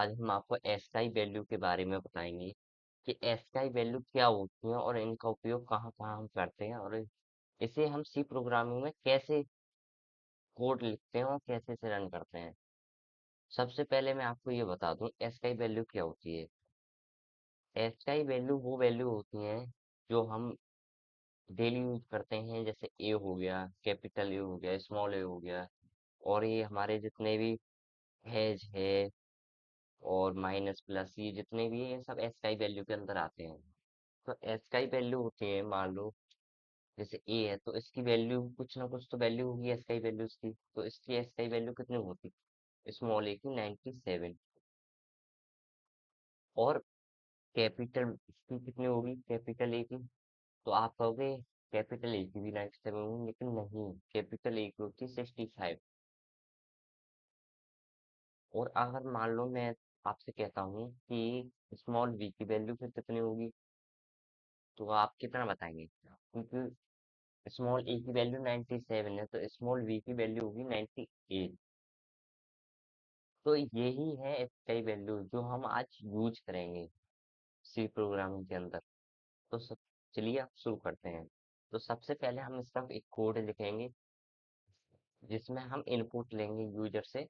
आज हम आपको एसआई वैल्यू के बारे में बताएंगे कि एसआई वैल्यू क्या होती है और इनका उपयोग कहाँ कहाँ हम करते हैं और इसे हम सी प्रोग्रामिंग में कैसे कोड लिखते हैं और कैसे से रन करते हैं। सबसे पहले मैं आपको ये बता दूं एसआई वैल्यू क्या होती है। एसआई वैल्यू वो वैल्यू होती हैं जो हम डेली यूज करते हैं, जैसे ए हो गया, कैपिटल ए हो गया, स्मॉल ए हो गया, और ये हमारे जितने भी हैज है और माइनस प्लस ये जितने भी हैं सब एसआई वैल्यू के अंदर आते हैं। तो एसकाई वैल्यू होती है, मान लो जैसे ए है तो इसकी वैल्यू कुछ ना कुछ तो वैल्यू होगी एसकाई वैल्यूज की। तो इसकी एसकाई वैल्यू कितनी होती, स्मॉल ए की 97, और कैपिटल की कितनी होगी कैपिटल ए की। तो आप कहोगे कैपिटल ए की भी 97 होगी, लेकिन नहीं, कैपिटल ए की होती है 65। और अगर मान लो मैं आपसे कहता हूँ कि स्मॉल वी की वैल्यू फिर कितनी होगी, तो आप कितना बताएंगे, क्योंकि स्मॉल ए की वैल्यू 97 है तो स्मॉल वी की वैल्यू होगी 98। तो यही है एसआई वैल्यू जो हम आज यूज करेंगे सी प्रोग्रामिंग के अंदर। तो चलिए आप शुरू करते हैं। तो सबसे पहले हम इसका एक कोड लिखेंगे जिसमें हम इनपुट लेंगे यूजर से,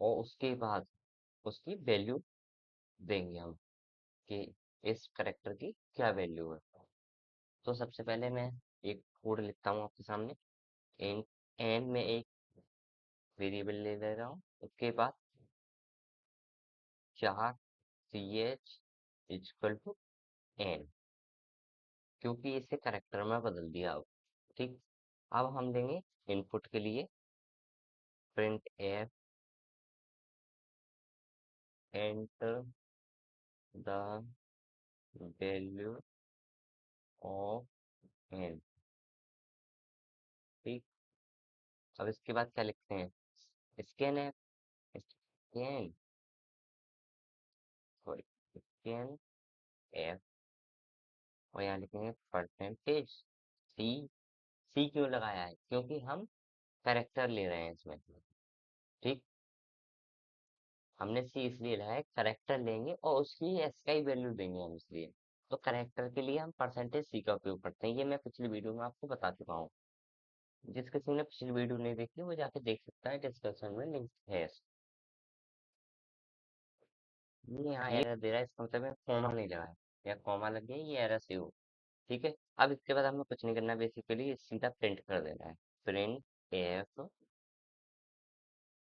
और उसके बाद उसकी वैल्यू देंगे हम कि इस करेक्टर की क्या वैल्यू है। तो सबसे पहले मैं एक कोड लिखता हूँ आपके सामने। एन एन में एक वेरिएबल ले ले रहा हूँ, उसके बाद char C H equal to N, क्योंकि इसे करेक्टर में बदल दिया अब। ठीक, अब हम देंगे इनपुट के लिए print F enter the value of N. ठीक, अब इसके बाद क्या लिखते हैं, scan F, scan, sorry, scan F, और यहाँ लिखेंगे परसेंटेज सी। सी क्यों लगाया है, क्योंकि हम करेक्टर ले रहे हैं इसमें। ठीक, हमने सी इसलिए लगाया, करेक्टर लेंगे और उसकी एसकाई वैल्यू देंगे हम इसलिए। तो करेक्टर के लिए हम परसेंटेज सी का उपयोग करते हैं, ये मैं पिछली वीडियो में आपको बता चुका हूँ। जिस किसी ने पिछली वीडियो नहीं देखी वो जाके देख सकता है, डिस्क्रिप्शन में लिंक है। ये यहाँ एरर दे रहा है, इसका मतलब है कॉमा नहीं लगा है, या कॉमा लग गया ये एरर से हो। ठीक है, अब इसके बाद हमें कुछ नहीं करना, बेसिकली सीधा प्रिंट कर देना है। प्रिंट एफ,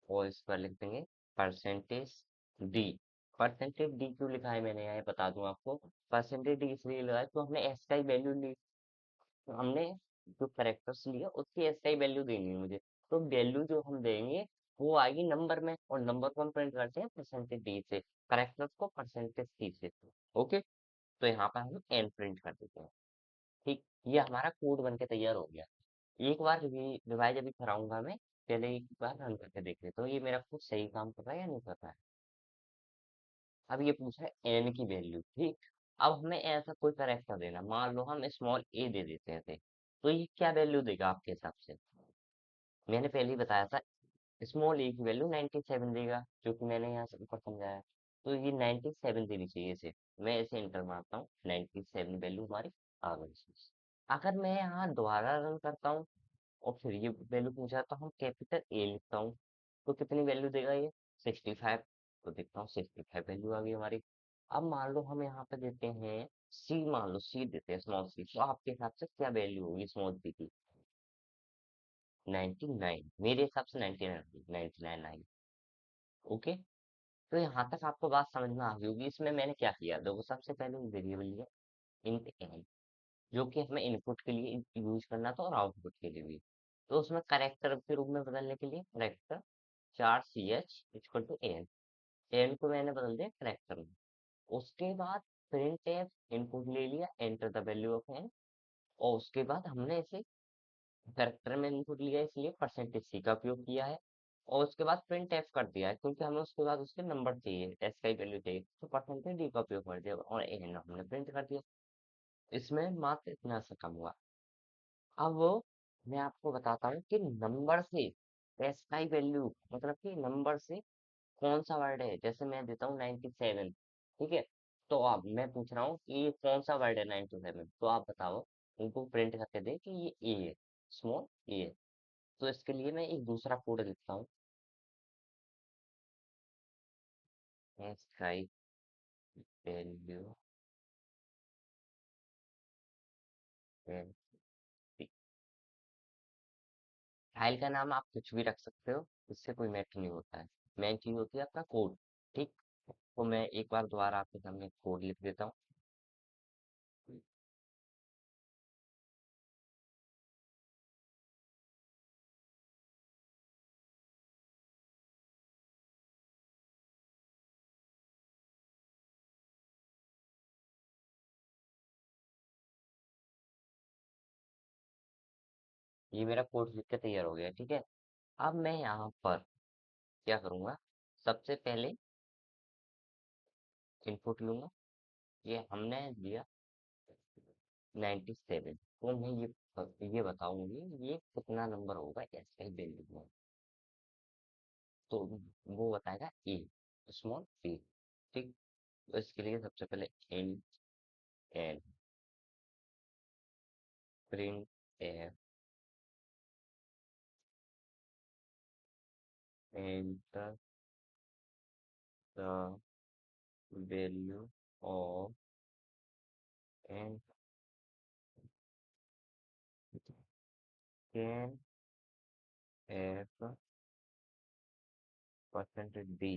और इस पर लिख देंगे परसेंटेज डी। परसेंटेज डी क्यों लिखा है मैंने यहाँ, ये बता दूं आपको। परसेंटेज डी इसलिए लगा है तो हमने एस का ही वैल्यू ली, तो हमने जो करेक्टर्स लिया उसकी एस का ही वैल्यू देनी है मुझे। तो वैल्यू जो हम देंगे वो आएगी नंबर में, और नंबर को हम प्रिंट करते हैं परसेंटेज डी से, करेक्टर्स को परसेंटेज सी से। ओके, तो यहाँ पर हम एन प्रिंट कर देते हैं। ठीक, ये हमारा कोड बन के तैयार हो गया। एक बार रिवाइज अभी कराऊंगा मैं, पहले एक बार रन करके देख लेते हो ये मेरा कोड सही काम कर रहा है या नहीं कर रहा है। अब ये पूछ रहा है एन की वैल्यू। ठीक, अब हमें ऐसा कोई करेक्टर देना, मान लो हम स्मॉल ए दे देते हैं थे, तो ये क्या वैल्यू देगा आपके हिसाब से। मैंने पहले ही बताया था स्मॉल ए की वैल्यू 97 देगा, जो कि मैंने यहाँ से ऊपर समझाया। तो ये 97 देनी चाहिए इसे। मैं इसे इंटर मारता हूँ, 97 वैल्यू हमारी आ गई। अगर मैं यहाँ दोबारा रन करता हूँ और फिर ये वैल्यू पूछा तो हम कैपिटल ए लिखता हूँ, तो कितनी वैल्यू देगा ये, 65। तो देखता हूँ 65 वैल्यू आ गई हमारी। अब मान लो हम यहाँ पे देते हैं सी, मान लो सी देते हैं स्मॉल सी, तो आपके हिसाब से क्या वैल्यू होगी स्मॉल सी की, 99, मेरे हिसाब से 99, 99 आई। ओके, तो यहाँ तक आपको बात समझ में आ गई होगी। इसमें मैंने क्या किया, देखो सबसे पहले वेरिएबल लिया इंट एन, जो कि हमें इनपुट के लिए यूज करना था और आउटपुट के लिए भी। तो उसमें करेक्टर के रूप में बदलने के लिए character char C H equal to N, N को मैंने बदल दिया करेक्टर में। उसके बाद प्रिंट एफ इनपुट ले लिया, enter the value of N, और उसके बाद हमने इसे करेक्टर में इनपुट लिया इसलिए परसेंटेज सी का उपयोग किया है, और उसके बाद प्रिंट एफ कर दिया है क्योंकि हमें उसके बाद उसके नंबर चाहिए, एस का वैल्यू चाहिए, तो परसेंटेज डी का उपयोग कर दिया और एन हमने प्रिंट कर दिया। इसमें मात्र इतना सा कम हुआ। अब मैं आपको बताता हूँ कि नंबर से एसआई वैल्यू, मतलब कि नंबर से कौन सा वर्ड है, जैसे मैं देता हूँ 97, ठीक है। तो अब मैं पूछ रहा हूँ कि ये कौन सा वर्ड है 97, तो आप बताओ, उनको प्रिंट करके दे कि ये ए है, स्मॉल ए है। तो इसके लिए मैं एक दूसरा कोड लिखता हूँ, स्ट्राइक वैल्यू फाइल का नाम आप कुछ भी रख सकते हो, इससे कोई मैटर नहीं होता है, मेन चीज होती है आपका कोड, ठीक। तो मैं एक बार दोबारा आपके सामने कोड लिख देता हूँ। ये मेरा कोड लिख के तैयार हो गया, ठीक है। अब मैं यहाँ पर क्या करूँगा, सबसे पहले इनपुट लूंगा, ये हमने दिया 97, तो मैं ये बताऊंगी ये कितना नंबर होगा ऐसे वैल्यू में। तो वो बताएगा ए, स्मॉल ए, ठीक। तो इसके लिए सबसे पहले int N print F enter the value of N can F percentage D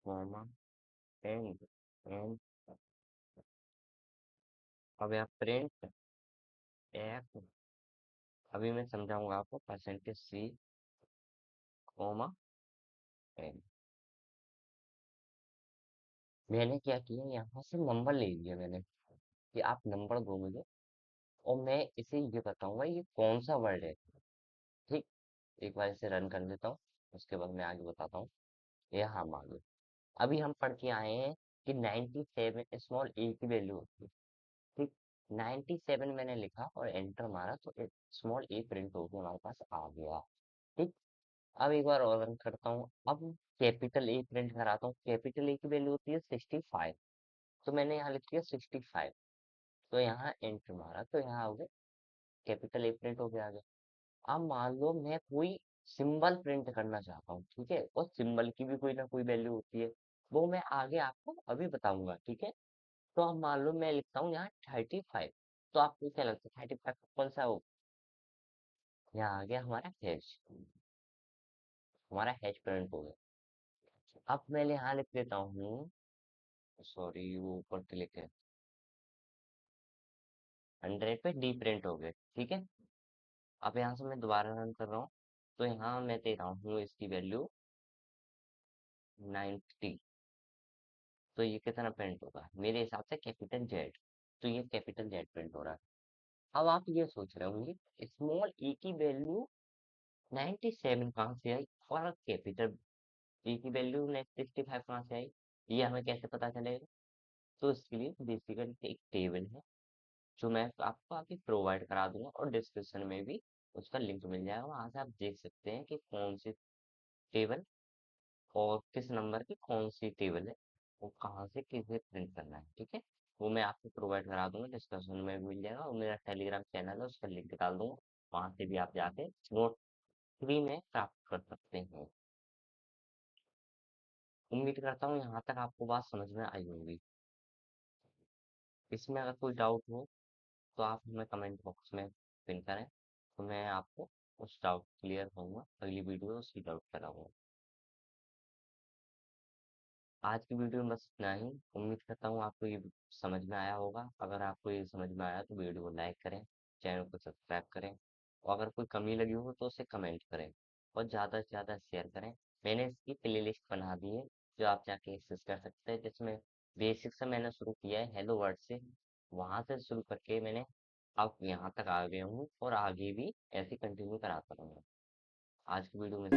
comma and and. अब यहाँ प्रिंट एफ, अभी मैं समझाऊंगा आपको, परसेंटेज सी कॉमा एन। मैंने क्या किया, यहाँ से नंबर ले लिया मैंने कि आप नंबर दो मुझे, और मैं इसे ये बताऊंगा ये कौन सा वर्ड है, ठीक। एक बार इसे रन कर देता हूँ, उसके बाद मैं आगे बताता हूँ। ये हम आगे अभी हम पढ़ के आए हैं कि 97 स्मॉल ए की वैल्यू होती है, ठीक। 97 मैंने लिखा और एंटर मारा तो स्मॉल ए प्रिंट होकर हमारे पास आ गया, ठीक। अब एक बार और रन करता हूँ, अब कैपिटल ए प्रिंट कराता हूँ, कैपिटल ए की वैल्यू होती है 65, तो मैंने यहाँ लिख दिया 65, तो यहाँ एंटर मारा तो यहाँ हो गया कैपिटल ए प्रिंट हो गया आगे। अब मान लो मैं कोई सिंबल प्रिंट करना चाहता हूँ, ठीक है, और सिंबल की भी कोई ना कोई वैल्यू होती है, वो मैं आगे आपको अभी बताऊंगा, ठीक है। तो अब मान लो मैं लिखता हूँ यहाँ 35, तो आपको क्या लगता है 35 कौन सा हो, यहाँ आ गया हमारा हैश, हमारा हैश प्रिंट हो गया। अब मैं यहाँ लिख देता हूँ, सॉरी वो ऊपर से लिखे 100 पे डी प्रिंट हो गए, ठीक है। अब यहाँ से मैं दोबारा रन कर रहा हूँ, तो यहाँ मैं दे रहा हूँ इसकी वैल्यू 90, तो ये कितना प्रिंट होगा मेरे हिसाब से कैपिटल जेड, तो ये कैपिटल जेड प्रिंट हो रहा है। अब आप ये सोच रहे होंगे स्मॉल ए की वैल्यू 97 कहाँ से आई और कैपिटल ए की वैल्यू 65 कहाँ से आई, ये हमें कैसे पता चलेगा। तो इसके लिए बेसिकली एक टेबल है जो मैं आपको आगे प्रोवाइड करा दूंगा, और डिस्क्रिप्शन में भी उसका लिंक मिल जाएगा, वहां से आप देख सकते हैं कि कौन सी टेबल और किस नंबर की कौन सी टेबल है, वो कहाँ से किसे प्रिंट करना है, ठीक है। वो मैं आपको प्रोवाइड करा दूंगा, डिस्कशन में भी मिल जाएगा, और मेरा टेलीग्राम चैनल है उसका लिंक डाल दूंगा, वहां से भी आप जाके नोट फ्री में प्राप्त कर सकते हैं। उम्मीद करता हूँ यहाँ तक आपको बात समझ में आई होगी। इसमें अगर कोई डाउट हो तो आप हमें कमेंट बॉक्स में पिन करें, तो मैं आपको उस डाउट क्लियर होऊंगा, अगली वीडियो उसी डाउट कराऊंगा। आज की वीडियो में बस इतना ही। उम्मीद करता हूँ आपको ये समझ में आया होगा। अगर आपको ये समझ में आया तो वीडियो को लाइक करें, चैनल को सब्सक्राइब करें, और अगर कोई कमी लगी हो तो उसे कमेंट करें, और ज़्यादा से ज़्यादा शेयर करें। मैंने इसकी प्लेलिस्ट बना दी है जो आप जाके एक्सेस कर सकते हैं, जिसमें बेसिक से मैंने शुरू किया है हेलो वर्ड से, वहाँ से शुरू करके मैंने अब यहाँ तक आ गया हूँ, और आगे भी ऐसे कंटिन्यू कराता रहूँगा। आज की वीडियो में